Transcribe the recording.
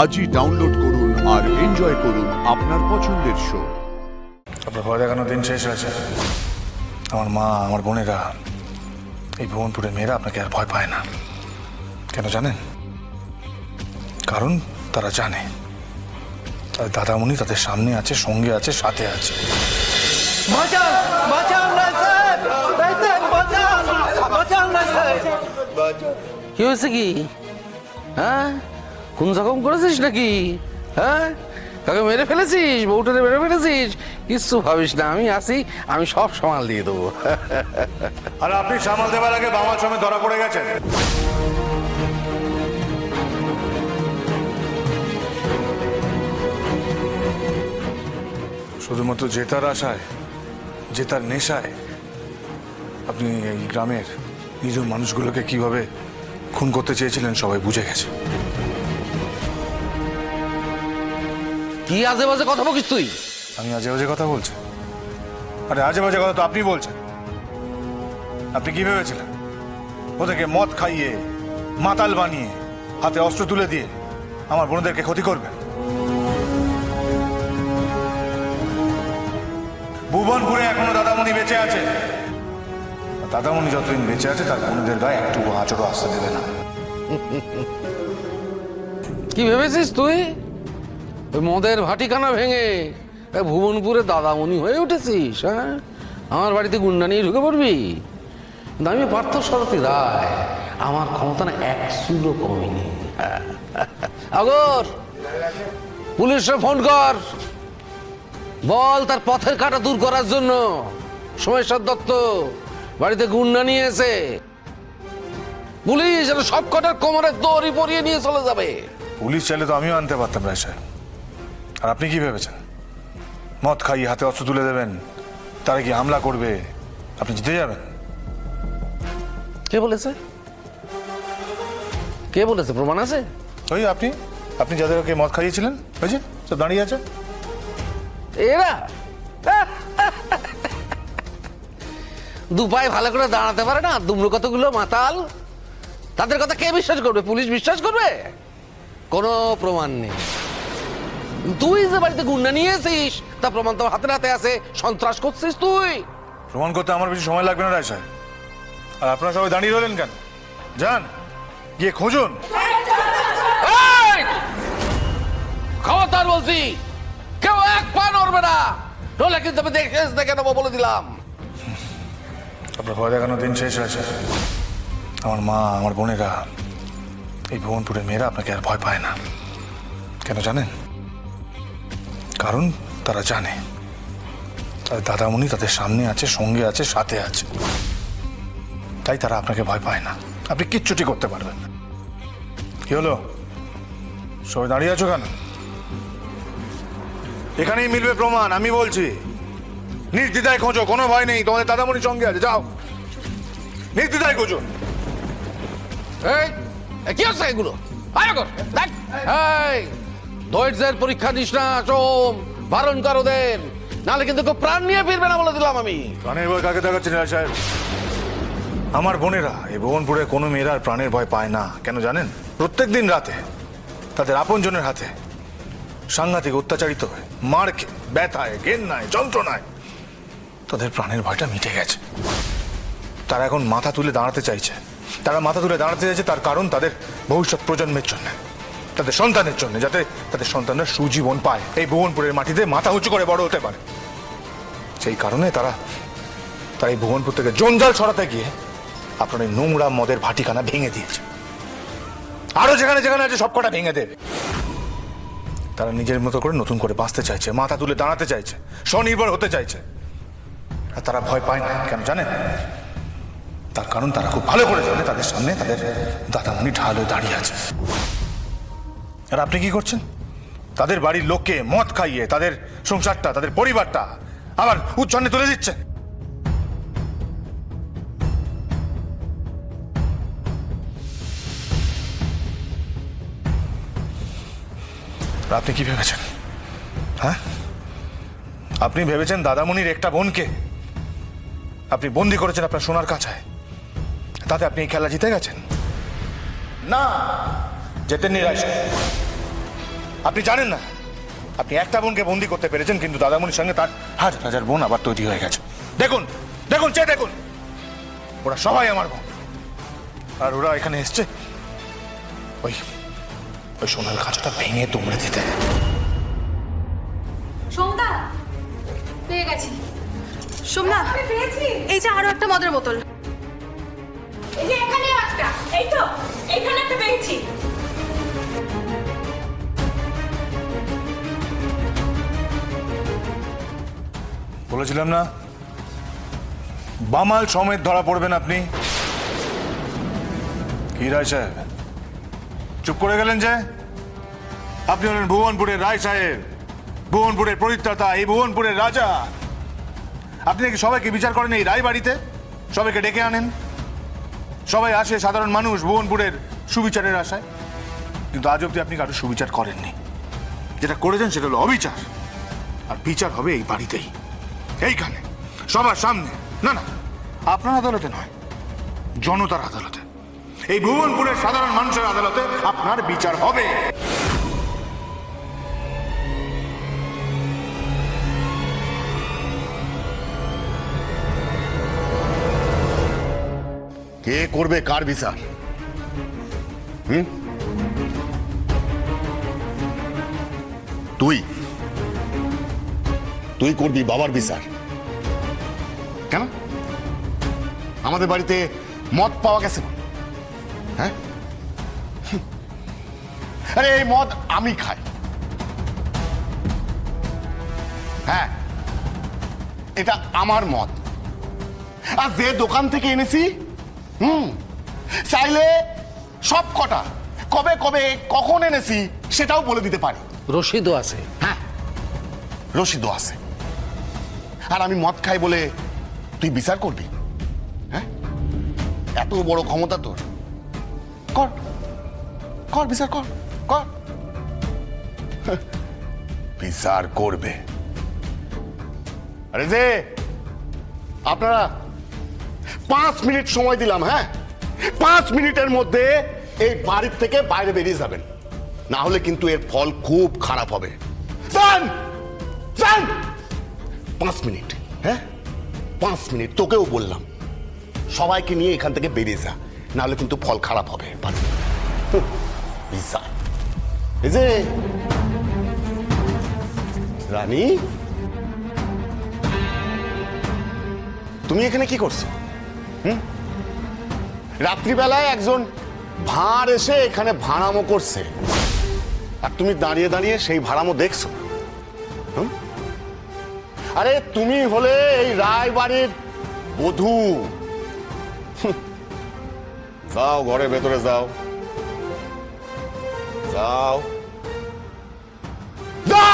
আজই ডাউনলোড করুন আর এনজয় করুন আপনার পছন্দের শো। আপনার ভয় দেখানোর দিন শেষ হয়েছে। আমার মা, আমার বোনেরা, এই ভুবনপুরের মেয়েরা আপনাকে আর ভয় পায় না। কেন জানেন? কারণ তারা জানে তাদের দাদামণি তাদের সামনে আছে, সঙ্গে আছে, সাথে আছে। কি হয়েছে কি? হ্যাঁ, খুন জখম করেছিস নাকি? হ্যাঁ, কাকে মেরে ফেলেছিস? বউটারে মেরে ফেলেছিস? কিচ্ছু ভাবিস না, আমি আছি, আমি সব সামাল দিয়ে দেবো। আর আপনি সামাল দেওয়ার আগে বাবার সময় ধরা পড়ে গেছেন। শুধুমাত্র জেতার আশায়, জেতার নেশায় আপনি এই গ্রামের নিরীহ মানুষগুলোকে কিভাবে খুন করতে চেয়েছিলেন সবাই বুঝে গেছে। কি আজে বাজে কথা বলিস তুই? আমি আজে বাজে কথা বলছি? আরে আজে বাজে কথা তো আপনি বলছেন। আপনি কি ভেবেছিলেন ওদেরকে মদ খাইয়ে, মাতাল বানিয়ে, হাতে অস্ত্র তুলে দিয়ে আমার বোনদেরকে ক্ষতি করবেন? ভুবনপুরে এখনো দাদামণি বেঁচে আছে। দাদামণি যতদিন বেঁচে আছে তার বোনদের গায়ে একটু আঁচড়ও আসতে দেবে না। কি ভেবেছিস তুই? ওই মদের ভাটিখানা ভেঙে ভুবনপুরে দাদামণি হয়ে উঠেছিস? হ্যাঁ, আমার বাড়িতে গুন্ডা নিয়ে ঢুকে পড়বি? কিন্তু আমি পার্থ সারথী রায়, আমার ক্ষমতা না এক চুলো কমেনি। আগর পুলিশে ফোন কর, বল তার পথের কাঁটা দূর করার জন্য সোমেশ্বর দত্ত বাড়িতে গুন্ডা নিয়ে এসে পুলিশ যেন সব কটার কোমরে দড়ি পরিয়ে নিয়ে চলে যাবে। পুলিশ চাইলে তো আমিও আনতে পারতাম রায় সাহেব। আর আপনি কি ভেবেছেন মদ খাইয়ে হাতে অস্ত্র তুলে দেবেন, তারা কি হামলা করবে, আপনি জিতে যাবেন? কে বলেছে? কে বলেছে? প্রমাণ আছে? ওই আপনি আপনি যাদেরকে মদ খাইয়েছিলেন, ওই যে সব দাঁড়িয়ে আছে। এরা দুপায়ে ভালো করে দাঁড়াতে পারে না, দুমড়ো কতগুলো মাতাল, তাদের কথা কে বিশ্বাস করবে? পুলিশ বিশ্বাস করবে? কোনো প্রমাণ নেই। তুই যে বাড়িতে গুন্ডা নিয়েছিস তা প্রমাণ তো হাতে নাতে আছে। সন্ত্রাস করছিস তুই। প্রমাণ করতে আমার বেশি সময় লাগবে না রায় সাহেব। আর আপনারা সবাই দাঁড়িয়ে রইলেন কেন? যান, গিয়ে খুঁজুন। খবরদার বলছি, কেউ এক পা নড়বে না, নইলে কিন্তু আমি দেখে নেবো বলে দিলাম। আপনার ভয় দেখানোর দিন শেষ হয়েছে। আমার মা, আমার বোনেরা, এই ভুবনপুরের মেয়েরা আপনাকে আর ভয় পায় না। কেন জানেন? কারণ তারা জানে তাদের দাদামণি তাদের সামনে আছে, সঙ্গে আছে, সাথে আছে। তাই তারা আপনাকে ভয় পায় না। আপনি কিচ্ছুটি করতে পারবেন না। কি হলো, সবাই দাঁড়িয়ে আছো কেন? এখানেই মিলবে প্রমাণ, আমি বলছি। নির্দ্বিধায় খোঁজো, কোনো ভয় নেই, তোমাদের দাদামণির সঙ্গে আছে। যাও, নির্দ্বিধায় খোঁজো। কি হচ্ছে এগুলো? ধৈর্যের পরীক্ষা দিস না সোম, বারণ কর ওদের, নাহলে কিন্তু কেউ প্রাণ নিয়ে ফিরবে না বলে দিলাম আমি। প্রাণের ভয় কাকে দেখাচ্ছেন রায় সাহেব? আমার বোনেরা এই ভুবনপুরে কোনো মেয়েরা আর প্রাণের ভয় পায় না। কেন জানেন? প্রত্যেক দিন রাতে তাদের আপনজনের হাতে সাংঘাতিক অত্যাচারিত হয়ে, মার খেয়ে, ব্যথায়, ঘেন্নায়, যন্ত্রণায় তাদের প্রাণের ভয়টা মিটে গেছে। তারা এখন মাথা তুলে দাঁড়াতে চাইছে। তারা মাথা তুলে দাঁড়াতে চাইছে তার কারণ তাদের ভবিষ্যৎ প্রজন্মের জন্য, তাদের সন্তানের জন্য, যাতে তাদের সন্তানরা সুজীবন পায়, এই ভুবনপুরের মাটিতে মাথা উঁচু করে বড় হতে পারে। সেই কারণে তারা এই ভুবনপুর থেকে জঞ্জাল সরাতে গিয়ে আপনার এই নোংরা মদের ভাটিখানা ভেঙে দিয়েছে। আরো যেখানে যেখানে আছে সব কটা ভেঙে দেবে। তারা নিজের মতো করে নতুন করে বাঁচতে চাইছে, মাথা তুলে দাঁড়াতে চাইছে, স্বনির্ভর হতে চাইছে। আর তারা ভয় পায় না। কেন জানেন? তার কারণ তারা খুব ভালো করে জানে তাদের সামনে তাদের দাদামণি ঢাল হয়ে দাঁড়িয়ে আছে। আর আপনি কি করছেন? তাদের বাড়ির লোককে মদ খাইয়ে তাদের সংসারটা, তাদের পরিবারটা আবার উচ্ছন্নে তুলে দিচ্ছেন। আপনি কি ভেবেছেন? হ্যাঁ, আপনি ভেবেছেন দাদামণির একটা বোনকে আপনি বন্দি করেছেন আপনার সোনার কাছায়, তাতে আপনি এই খেলা জিতে গেছেন? না, যেতেননি রায় সাহেব। আপনি জানেন না, আপনি একটা বোনকে বন্দি করতে পেরেছেন, কিন্তু দাদামণির সঙ্গে তার হাজার হাজার বোন আবার তৈরি হয়ে গেছে। দেখুন দেখুন চেয়ে দেখুন, ওরা সবাই আমার বোন। আর ওরা এখানে এসছে ওই ওই সোনার খাঁচাটা ভেঙে তোমরা দিতে। সোমদা, পেয়ে গেছি। সোমদা, আমি পেয়েছি। এই যে আরো একটা মদের বোতল। এই যে এখানে একটা, এই তো এইখানে একটা পেয়েছি। বলেছিলাম না বামাল সমেত ধরা পড়বেন আপনি। কি রায় সাহেব চুপ করে গেলেন যে? আপনি হলেন ভুবনপুরের রায় সাহেব, ভুবনপুরের পরিত্রাতা, এই ভুবনপুরের রাজা। আপনি নাকি সবাইকে বিচার করেন এই রায় বাড়িতে, সবাইকে ডেকে আনেন, সবাই আসে, সাধারণ মানুষ ভুবনপুরের সুবিচারের আশায়। কিন্তু আজ অব্দি আপনি কারো সুবিচার করেননি। যেটা করেছেন সেটা হলো অবিচার, আর বিচার হবে এই বাড়িতেই, এইখানে, সবার সামনে। না না, আপনার আদালতে নয়, জনতার আদালতে, এই ভুবনপুরের সাধারণ মানুষের আদালতে আপনার বিচার হবে। কে করবে কার বিচার? তুই তুই করবি বাবার বিচার? কেন? আমাদের বাড়িতে মদ পাওয়া গেছে, হ্যাঁ? আরে এই মদ আমি খাই, হ্যাঁ, এটা আমার মদ। আর যে দোকান থেকে এনেছি, চাইলে সব কটা কবে কবে কখন এনেছি সেটাও বলে দিতে পারি। রশিদও আছে। হ্যাঁ, রশিদও আছে। আর আমি মদ খাই বলে তুই বিচার করবি? হ্যাঁ, এত বড় ক্ষমতা তোর? কর কর, বিচার কর, কর। বিচার করবে। আরে যে আপনারা 5 মিনিট সময় দিলাম, হ্যাঁ, 5 মিনিটের মধ্যে এই বাড়ির থেকে বাইরে বেরিয়ে যাবেন, না হলে কিন্তু এর ফল খুব খারাপ হবে। যান যান, 5 মিনিট, হ্যাঁ, 5 মিনিট। তোকেও বললাম সবাইকে নিয়ে এখান থেকে বেরিয়ে যা, না হলে কিন্তু ফল খারাপ হবে। এই যে রানী, তুমি এখানে কি করছো? রাত্রিবেলায় একজন ভাঁড় এসে এখানে ভাড়ামো করছে, আর তুমি দাঁড়িয়ে দাঁড়িয়ে সেই ভাড়ামো দেখছো? আরে তুমি হলে এই রায় বাড়ির বধূ। যাও ঘরে ভেতরে যাও, যাও যাও।